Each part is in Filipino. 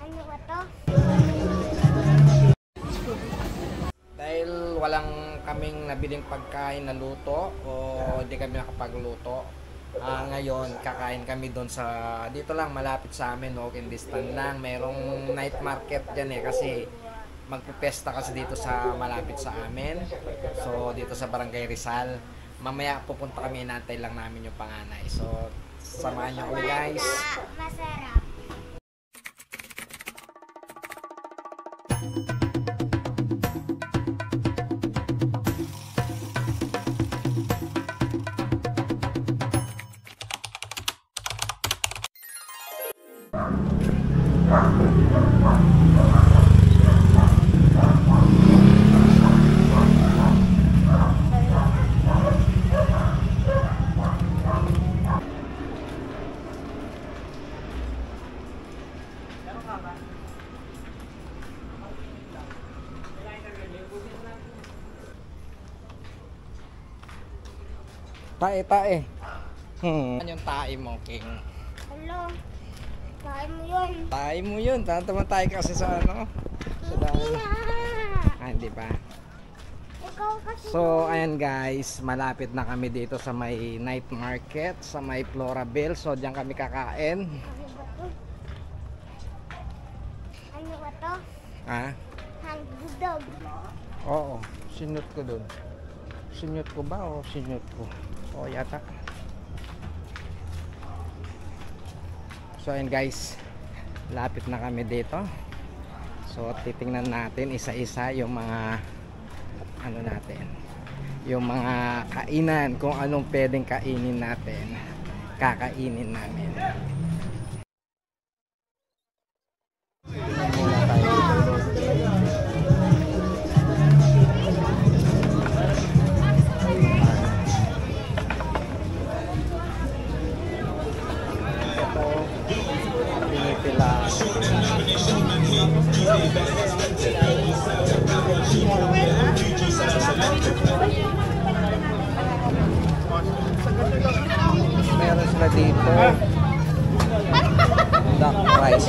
Ano ba to? Dahil walang kaming nabiling pagkain na luto o hindi kami nakapagluto, ngayon kakain kami doon sa dito lang malapit sa amin, walking distance lang. Merong night market dyan kasi magpipesta kasi dito sa malapit sa amin. So dito sa Barangay Rizal. Mamaya pupunta kami, inantay lang namin yung panganay. So samahan niyo kami guys. Masarap. Tae. Ano yung tae mo, King? Hello. Kain mo yun. Tae mo yun. Tama tayo kasi sa ano? Sa dahil. Hindi pa. Ikaw kasi. So, ayan guys. Malapit na kami dito sa may night market. Sa may Florabel. So, diyan kami kakain. Ano ba to? Ha? Hangdog. Oo. Sinut ko dun. Sinut ko ba o sinut ko? Oo yata. So ayan guys, lapit na kami dito. So titingnan natin isa-isa yung mga ano natin, yung mga kainan, kung anong pwedeng kainin natin, kakainin namin. Muna tayo. Meron sila dito duck rice.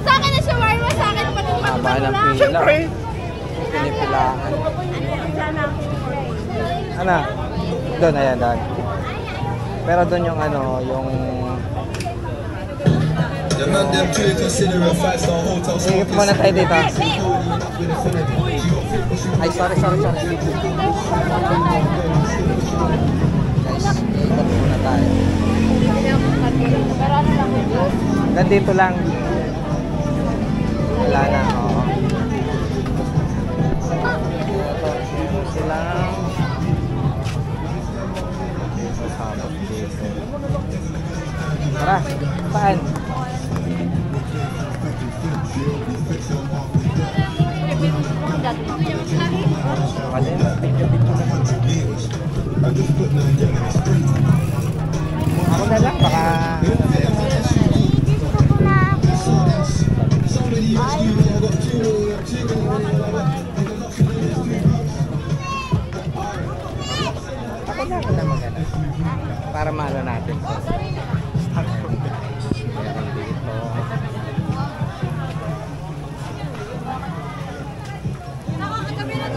Sa akin na shawarma, sa akin na pati Haba ng pila. Pinipilaan. Ano? Doon, ayan, doon. Pero doon yung ano, yung sige muna tayo dito. Ay, sorry. Guys, ikot muna tayo. Hanggang dito lang. Wala na, oo. Ito silang sabot dito. Tara, saan? Ako na lang, baka ako na magana para maalo natin. Meron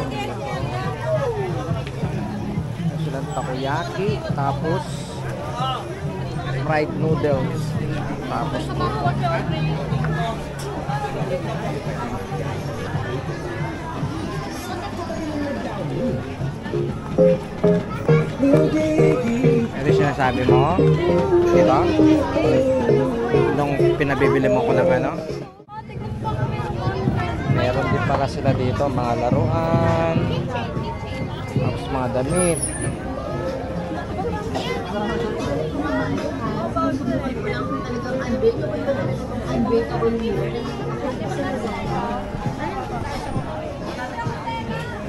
dito. Silang takoyaki, tapos fried noodles, tapos ito sinasabi mo diba? Nung pinabibili mo ko ng ano, meron din pala sila dito mga laruan, tapos mga damit.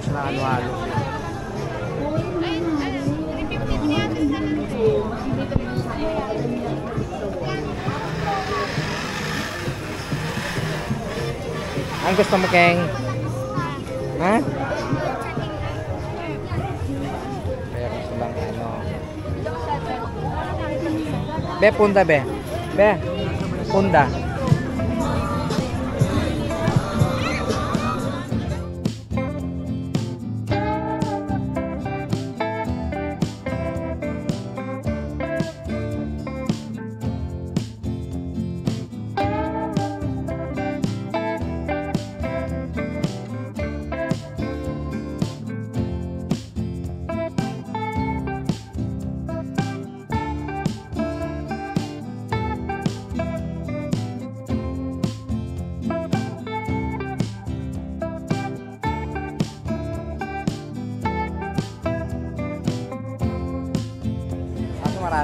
Sila ano-ano. Ang gusto mo, Keng? Ha? Meron silang ano. Be, punda be. Be, punda.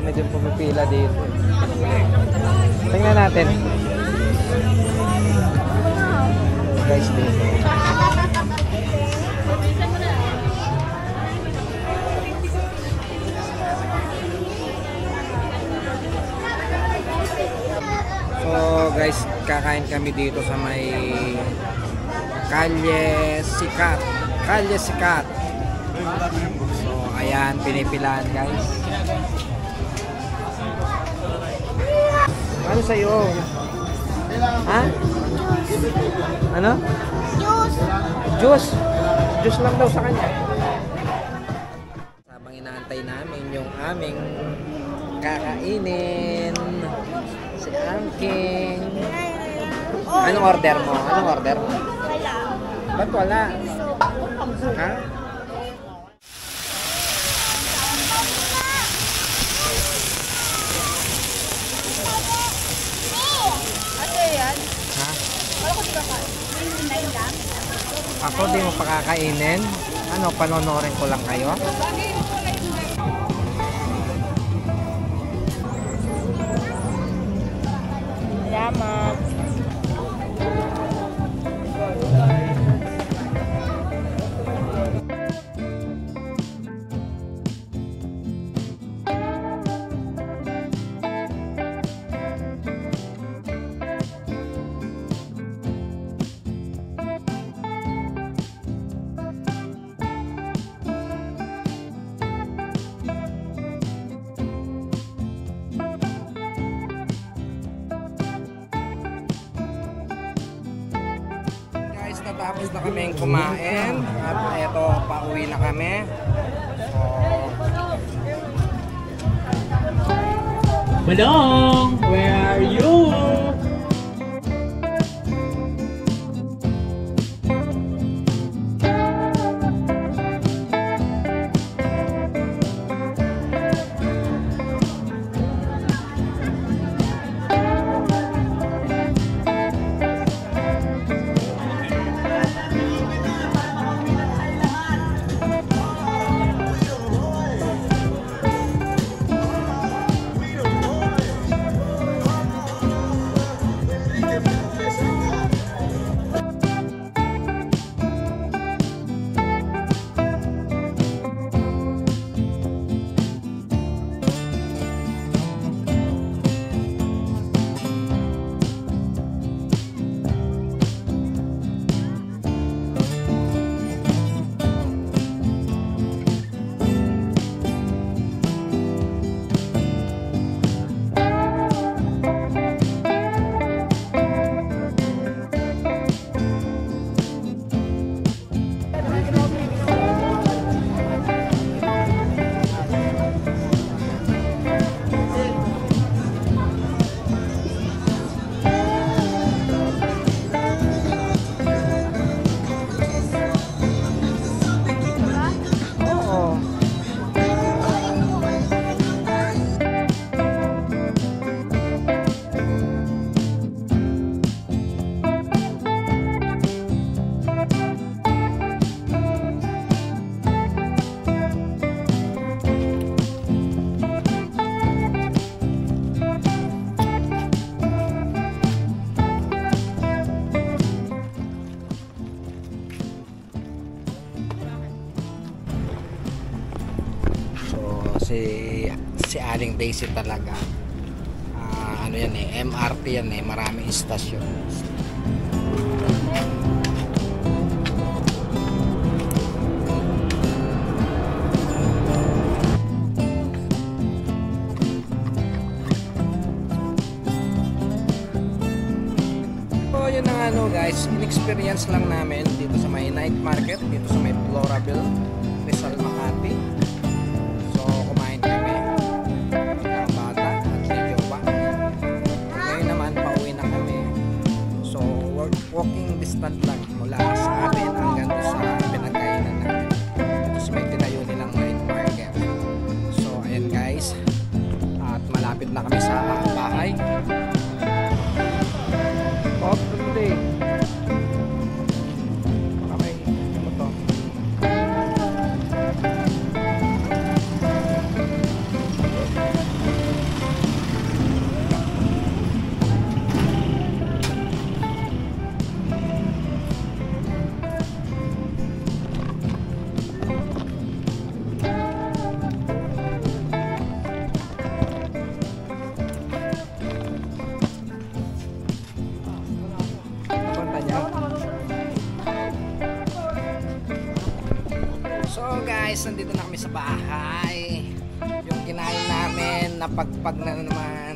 Marami din pumipila dito. Tingnan natin. Guys, dito. So guys, kakain kami dito sa may Kalye Sikat. Kalye Sikat. So ayan, pinipilaan guys. Ano sa'yo? Ha? Ano? Juice. Juice. Juice lang daw sa kanya. Habang inaantay namin yung aming kakainin. Si Angking. Anong order mo? Anong order mo? Wala. Ba't wala? Ha? Ate yan. Ha? Wala ko di ba ka? 99 lang. Ako di mo pakakainin? Ano, panonorin ko lang kayo? Salamat. Guys, natapos na kaming kumain at eto, pauwi na kami. So, Manong, where are you? oo. So, si Aling Daisy talaga. Ano yan eh, MRT yan eh, maraming istasyon. So, yun na ano guys, in-experience lang namin dito sa may night market, dito sa may Floraville, Rizal, Makati. So, kumain kami. Bata at medyo pa. Ngayon naman, pauwi na kami. So, walking distance lang mula sa amin hanggang sa pinagkainan namin. Tapos may tinayo nilang night market. So, ayan guys. At malapit na kami sa bahay. Oh, hindi. Okay, ano to? guys, nandito na kami sa bahay. Yung kinain namin, napagpag na naman.